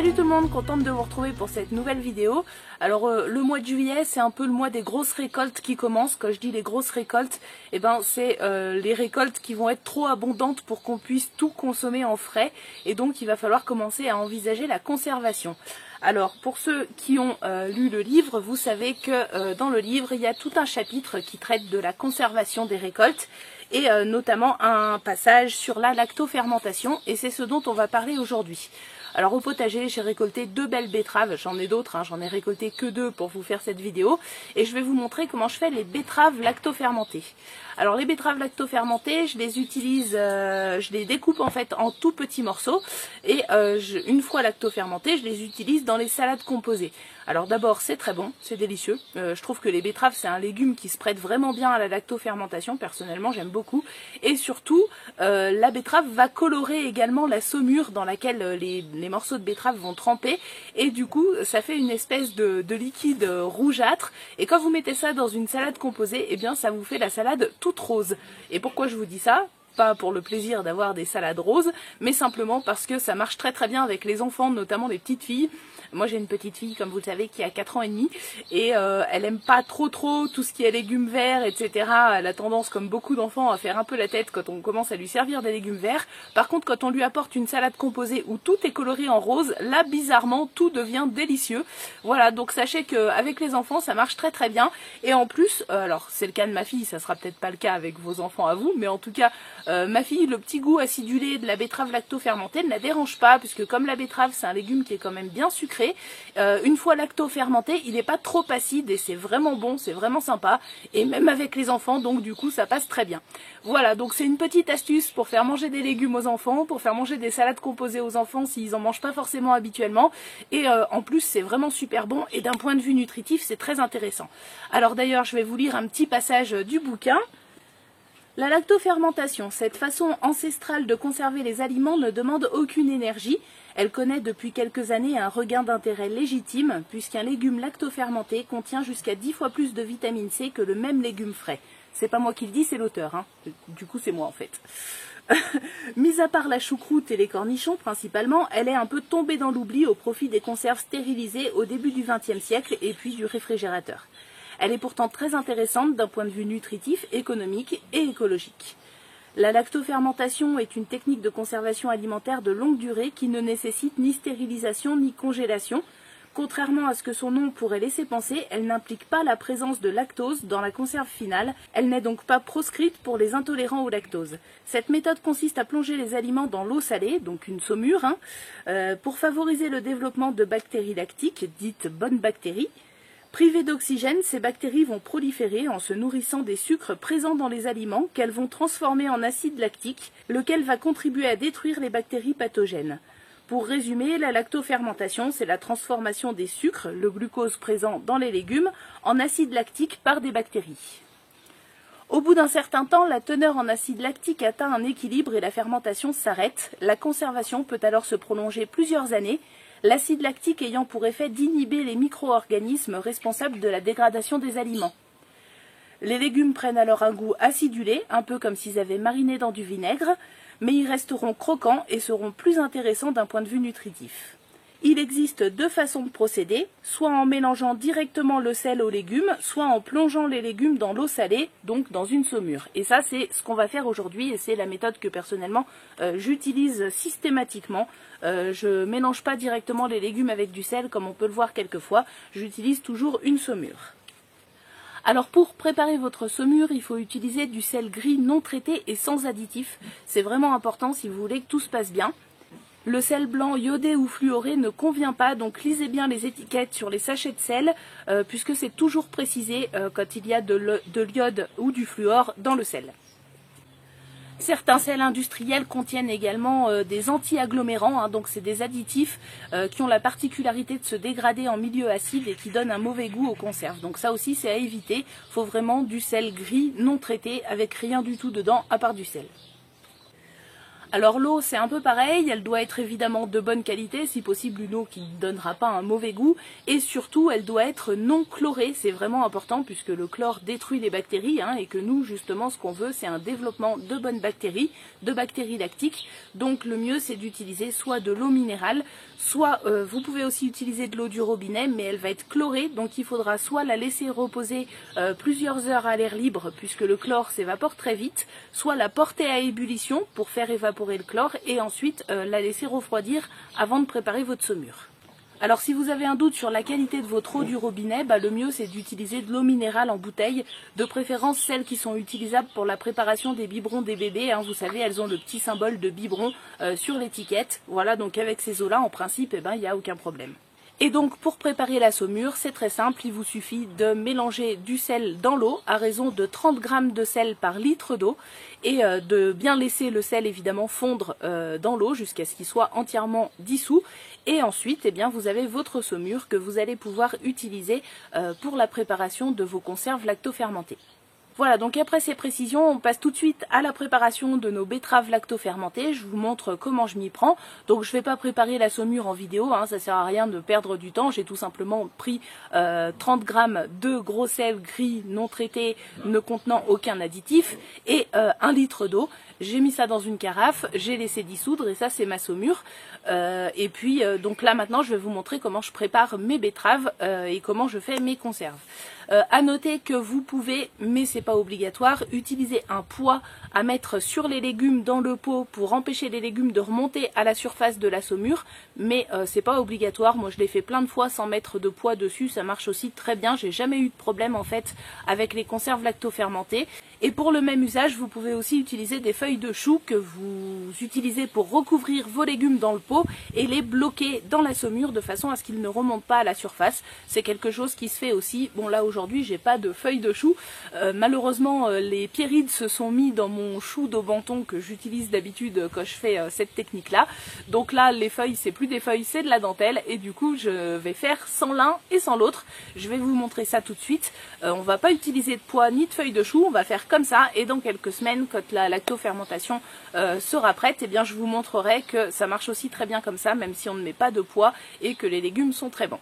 Salut tout le monde, contente de vous retrouver pour cette nouvelle vidéo. Alors le mois de juillet, c'est un peu le mois des grosses récoltes qui commencent. Quand je dis les grosses récoltes, c'est les récoltes qui vont être trop abondantes pour qu'on puisse tout consommer en frais. Et donc il va falloir commencer à envisager la conservation. Alors pour ceux qui ont lu le livre, vous savez que dans le livre, il y a tout un chapitre qui traite de la conservation des récoltes. Et notamment un passage sur la lactofermentation, et c'est ce dont on va parler aujourd'hui. Alors au potager, j'ai récolté 2 belles betteraves, j'en ai d'autres, j'en ai récolté que 2 pour vous faire cette vidéo, et je vais vous montrer comment je fais les betteraves lactofermentées. Alors les betteraves lactofermentées, je les utilise, je les découpe en fait en tout petits morceaux, et une fois lactofermentées, je les utilise dans les salades composées. Alors d'abord c'est très bon, c'est délicieux, je trouve que les betteraves c'est un légume qui se prête vraiment bien à la lactofermentation, personnellement j'aime beaucoup, et surtout la betterave va colorer également la saumure dans laquelle les morceaux de betterave vont tremper, et du coup ça fait une espèce de liquide rougeâtre, et quand vous mettez ça dans une salade composée, eh bien ça vous fait la salade toute rose. Et pourquoi je vous dis ça ? Pas pour le plaisir d'avoir des salades roses, mais simplement parce que ça marche très très bien avec les enfants, notamment les petites filles. Moi j'ai une petite fille, comme vous le savez, qui a 4 ans et demi, et elle aime pas trop tout ce qui est légumes verts, etc. Elle a tendance, comme beaucoup d'enfants, à faire un peu la tête quand on commence à lui servir des légumes verts. Par contre, quand on lui apporte une salade composée où tout est coloré en rose, là bizarrement tout devient délicieux. Voilà, donc sachez qu'avec les enfants ça marche très très bien, et en plus, alors c'est le cas de ma fille, ça sera peut-être pas le cas avec vos enfants à vous, mais en tout cas ma fille, le petit goût acidulé de la betterave lactofermentée ne la dérange pas, puisque comme la betterave c'est un légume qui est quand même bien sucré, une fois lactofermenté, il n'est pas trop acide et c'est vraiment bon, c'est vraiment sympa, et même avec les enfants, donc du coup ça passe très bien. Voilà, donc c'est une petite astuce pour faire manger des légumes aux enfants, pour faire manger des salades composées aux enfants s'ils en mangent pas forcément habituellement, et en plus c'est vraiment super bon, et d'un point de vue nutritif c'est très intéressant. Alors d'ailleurs je vais vous lire un petit passage du bouquin. La lactofermentation, cette façon ancestrale de conserver les aliments, ne demande aucune énergie. Elle connaît depuis quelques années un regain d'intérêt légitime, puisqu'un légume lactofermenté contient jusqu'à 10 fois plus de vitamine C que le même légume frais. C'est pas moi qui le dis, c'est l'auteur, Du coup, c'est moi en fait. Mis à part la choucroute et les cornichons principalement, elle est un peu tombée dans l'oubli au profit des conserves stérilisées au début du XXe siècle et puis du réfrigérateur. Elle est pourtant très intéressante d'un point de vue nutritif, économique et écologique. La lactofermentation est une technique de conservation alimentaire de longue durée qui ne nécessite ni stérilisation ni congélation. Contrairement à ce que son nom pourrait laisser penser, elle n'implique pas la présence de lactose dans la conserve finale. Elle n'est donc pas proscrite pour les intolérants au lactose. Cette méthode consiste à plonger les aliments dans l'eau salée, donc une saumure, pour favoriser le développement de bactéries lactiques, dites bonnes bactéries. Privées d'oxygène, ces bactéries vont proliférer en se nourrissant des sucres présents dans les aliments qu'elles vont transformer en acide lactique, lequel va contribuer à détruire les bactéries pathogènes. Pour résumer, la lactofermentation, c'est la transformation des sucres, le glucose présent dans les légumes, en acide lactique par des bactéries. Au bout d'un certain temps, la teneur en acide lactique atteint un équilibre et la fermentation s'arrête. La conservation peut alors se prolonger plusieurs années, l'acide lactique ayant pour effet d'inhiber les micro-organismes responsables de la dégradation des aliments. Les légumes prennent alors un goût acidulé, un peu comme s'ils avaient mariné dans du vinaigre, mais ils resteront croquants et seront plus intéressants d'un point de vue nutritif. Il existe 2 façons de procéder, soit en mélangeant directement le sel aux légumes, soit en plongeant les légumes dans l'eau salée, donc dans une saumure. Et ça, c'est ce qu'on va faire aujourd'hui, et c'est la méthode que personnellement j'utilise systématiquement. Je mélange pas directement les légumes avec du sel, comme on peut le voir quelquefois, j'utilise toujours une saumure. Alors pour préparer votre saumure, il faut utiliser du sel gris non traité et sans additifs. C'est vraiment important si vous voulez que tout se passe bien. Le sel blanc iodé ou fluoré ne convient pas, donc lisez bien les étiquettes sur les sachets de sel, puisque c'est toujours précisé quand il y a de l'iode ou du fluor dans le sel. Certains sels industriels contiennent également des anti-agglomérants, donc c'est des additifs qui ont la particularité de se dégrader en milieu acide et qui donnent un mauvais goût aux conserves. Donc ça aussi c'est à éviter, il faut vraiment du sel gris non traité avec rien du tout dedans à part du sel. Alors l'eau c'est un peu pareil, elle doit être évidemment de bonne qualité, si possible une eau qui ne donnera pas un mauvais goût, et surtout elle doit être non chlorée, c'est vraiment important puisque le chlore détruit les bactéries, et que nous justement ce qu'on veut c'est un développement de bonnes bactéries, de bactéries lactiques, donc le mieux c'est d'utiliser soit de l'eau minérale, soit vous pouvez aussi utiliser de l'eau du robinet, mais elle va être chlorée, donc il faudra soit la laisser reposer plusieurs heures à l'air libre puisque le chlore s'évapore très vite, soit la porter à ébullition pour faire évaporer le chlore et ensuite la laisser refroidir avant de préparer votre saumure. Alors si vous avez un doute sur la qualité de votre eau du robinet, le mieux c'est d'utiliser de l'eau minérale en bouteille, de préférence celles qui sont utilisables pour la préparation des biberons des bébés, vous savez elles ont le petit symbole de biberon sur l'étiquette, voilà donc avec ces eaux là en principe il n'y a aucun problème. Et donc pour préparer la saumure, c'est très simple, il vous suffit de mélanger du sel dans l'eau à raison de 30 g de sel par litre d'eau et de bien laisser le sel évidemment fondre dans l'eau jusqu'à ce qu'il soit entièrement dissous. Et ensuite, vous avez votre saumure que vous allez pouvoir utiliser pour la préparation de vos conserves lactofermentées. Voilà, donc après ces précisions, on passe tout de suite à la préparation de nos betteraves lactofermentées. Je vous montre comment je m'y prends. Donc je ne vais pas préparer la saumure en vidéo, ça sert à rien de perdre du temps. J'ai tout simplement pris 30 g de gros sel gris non traité, ne contenant aucun additif, et 1 litre d'eau. J'ai mis ça dans une carafe, j'ai laissé dissoudre et ça c'est ma saumure. Et puis donc là maintenant je vais vous montrer comment je prépare mes betteraves et comment je fais mes conserves. À noter que vous pouvez, mais c'est pas obligatoire, utiliser un poids à mettre sur les légumes dans le pot pour empêcher les légumes de remonter à la surface de la saumure, mais c'est pas obligatoire. Moi je l'ai fait plein de fois sans mettre de poids dessus, ça marche aussi très bien, j'ai jamais eu de problème en fait avec les conserves lactofermentées. Et pour le même usage, vous pouvez aussi utiliser des feuilles de chou que vous utilisez pour recouvrir vos légumes dans le pot et les bloquer dans la saumure de façon à ce qu'ils ne remontent pas à la surface. C'est quelque chose qui se fait aussi. Bon là aujourd'hui j'ai pas de feuilles de chou. Malheureusement les pierrides se sont mis dans mon chou d'Aubenton que j'utilise d'habitude quand je fais cette technique là. Donc là les feuilles c'est plus des feuilles, c'est de la dentelle et du coup je vais faire sans l'un et sans l'autre. Je vais vous montrer ça tout de suite. On va pas utiliser de poids ni de feuilles de chou, on va faire comme ça et dans quelques semaines quand la lactofermentation sera prête, je vous montrerai que ça marche aussi très bien comme ça même si on ne met pas de poids et que les légumes sont très bons.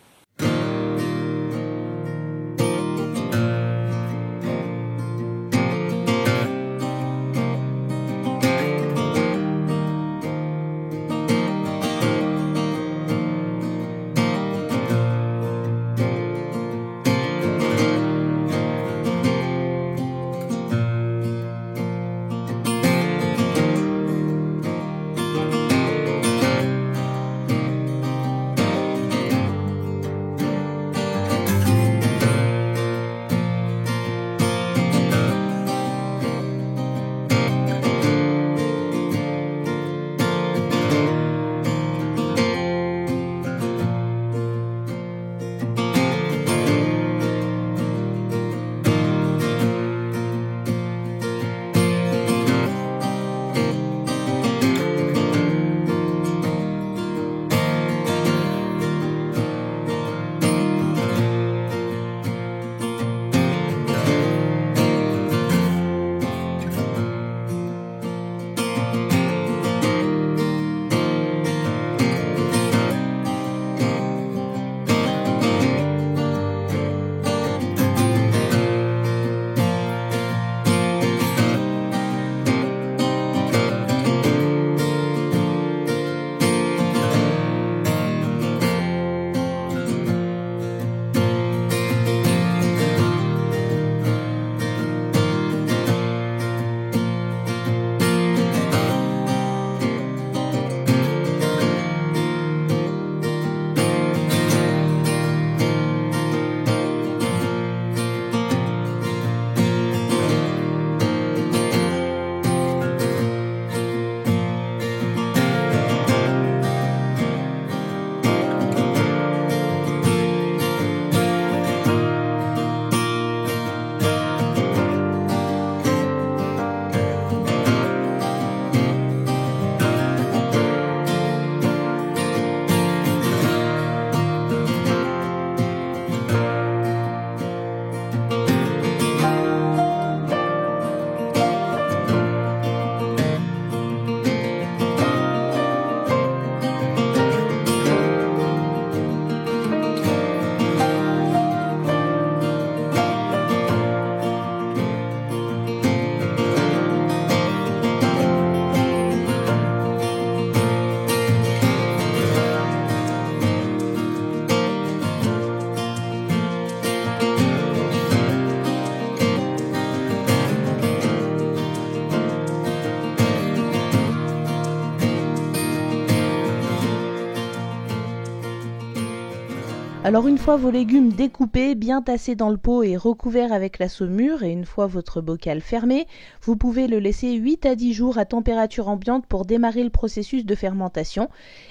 Alors une fois vos légumes découpés, bien tassés dans le pot et recouverts avec la saumure, et une fois votre bocal fermé, vous pouvez le laisser 8 à 10 jours à température ambiante pour démarrer le processus de fermentation.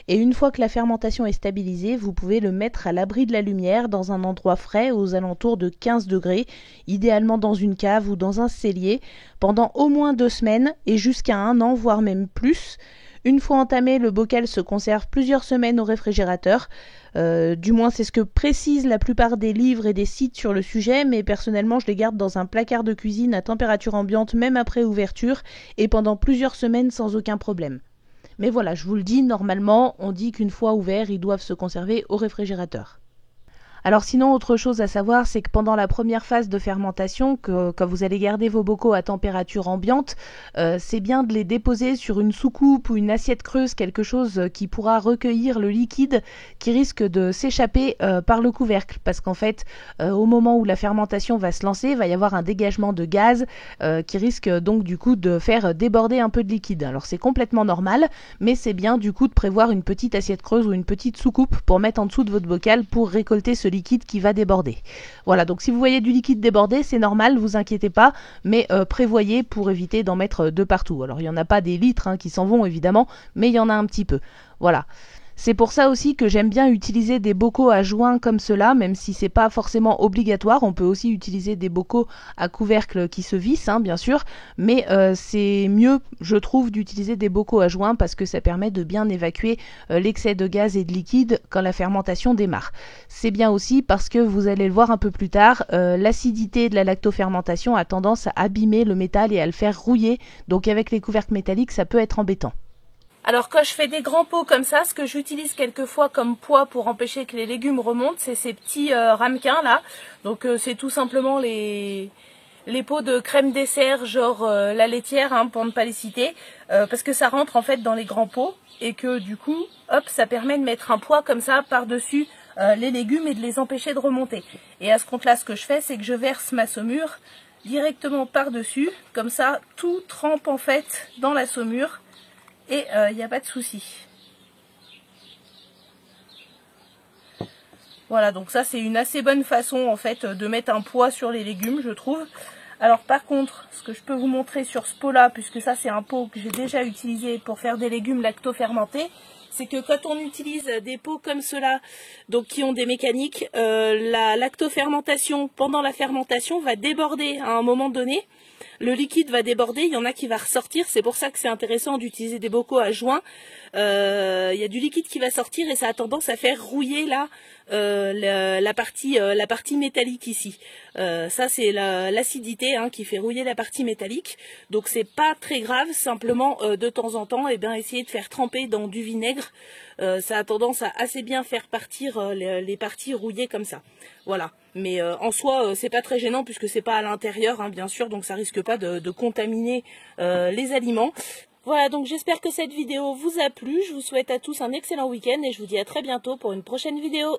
Et une fois que la fermentation est stabilisée, vous pouvez le mettre à l'abri de la lumière dans un endroit frais aux alentours de 15 degrés, idéalement dans une cave ou dans un cellier, pendant au moins 2 semaines et jusqu'à 1 an, voire même plus. Une fois entamé, le bocal se conserve plusieurs semaines au réfrigérateur. Du moins c'est ce que précisent la plupart des livres et des sites sur le sujet, mais personnellement je les garde dans un placard de cuisine à température ambiante même après ouverture et pendant plusieurs semaines sans aucun problème. Mais voilà, je vous le dis, normalement on dit qu'une fois ouverts ils doivent se conserver au réfrigérateur. Alors sinon, autre chose à savoir, c'est que pendant la première phase de fermentation, quand vous allez garder vos bocaux à température ambiante, c'est bien de les déposer sur une soucoupe ou une assiette creuse, quelque chose qui pourra recueillir le liquide qui risque de s'échapper par le couvercle. Parce qu'en fait, au moment où la fermentation va se lancer, il va y avoir un dégagement de gaz qui risque donc du coup de faire déborder un peu de liquide. Alors c'est complètement normal, mais c'est bien du coup de prévoir une petite assiette creuse ou une petite soucoupe pour mettre en dessous de votre bocal pour récolter ce liquide qui va déborder. Voilà, donc si vous voyez du liquide déborder, c'est normal, vous inquiétez pas, mais prévoyez pour éviter d'en mettre de partout. Alors il n'y en a pas des litres qui s'en vont évidemment, mais il y en a un petit peu. Voilà. C'est pour ça aussi que j'aime bien utiliser des bocaux à joint comme cela, même si c'est pas forcément obligatoire. On peut aussi utiliser des bocaux à couvercle qui se vissent, bien sûr, mais c'est mieux, je trouve, d'utiliser des bocaux à joint parce que ça permet de bien évacuer l'excès de gaz et de liquide quand la fermentation démarre. C'est bien aussi parce que vous allez le voir un peu plus tard, l'acidité de la lactofermentation a tendance à abîmer le métal et à le faire rouiller, donc avec les couvercles métalliques, ça peut être embêtant. Alors quand je fais des grands pots comme ça, ce que j'utilise quelquefois comme poids pour empêcher que les légumes remontent, c'est ces petits ramequins là. Donc c'est tout simplement les pots de crème dessert, genre la laitière, pour ne pas les citer, parce que ça rentre en fait dans les grands pots et que du coup, hop, ça permet de mettre un poids comme ça par-dessus les légumes et de les empêcher de remonter. Et à ce compte-là, ce que je fais, c'est que je verse ma saumure directement par-dessus, comme ça tout trempe en fait dans la saumure. Et il n'y a pas de souci. Voilà, donc ça c'est une assez bonne façon en fait de mettre un poids sur les légumes, je trouve. Alors par contre, ce que je peux vous montrer sur ce pot là, puisque ça c'est un pot que j'ai déjà utilisé pour faire des légumes lacto-fermentés, c'est que quand on utilise des pots comme ceux-là, donc qui ont des mécaniques, la lactofermentation pendant la fermentation va déborder à un moment donné. Le liquide va déborder, il y en a qui va ressortir, c'est pour ça que c'est intéressant d'utiliser des bocaux à joint. Il y a du liquide qui va sortir et ça a tendance à faire rouiller là la partie métallique ici. Ça c'est l'acidité qui fait rouiller la partie métallique. Donc c'est pas très grave, simplement de temps en temps essayez de faire tremper dans du vinaigre. Ça a tendance à assez bien faire partir les parties rouillées comme ça. Voilà. Mais en soi, c'est pas très gênant puisque c'est pas à l'intérieur, bien sûr, donc ça risque pas de contaminer les aliments. Voilà, donc j'espère que cette vidéo vous a plu. Je vous souhaite à tous un excellent week-end et je vous dis à très bientôt pour une prochaine vidéo.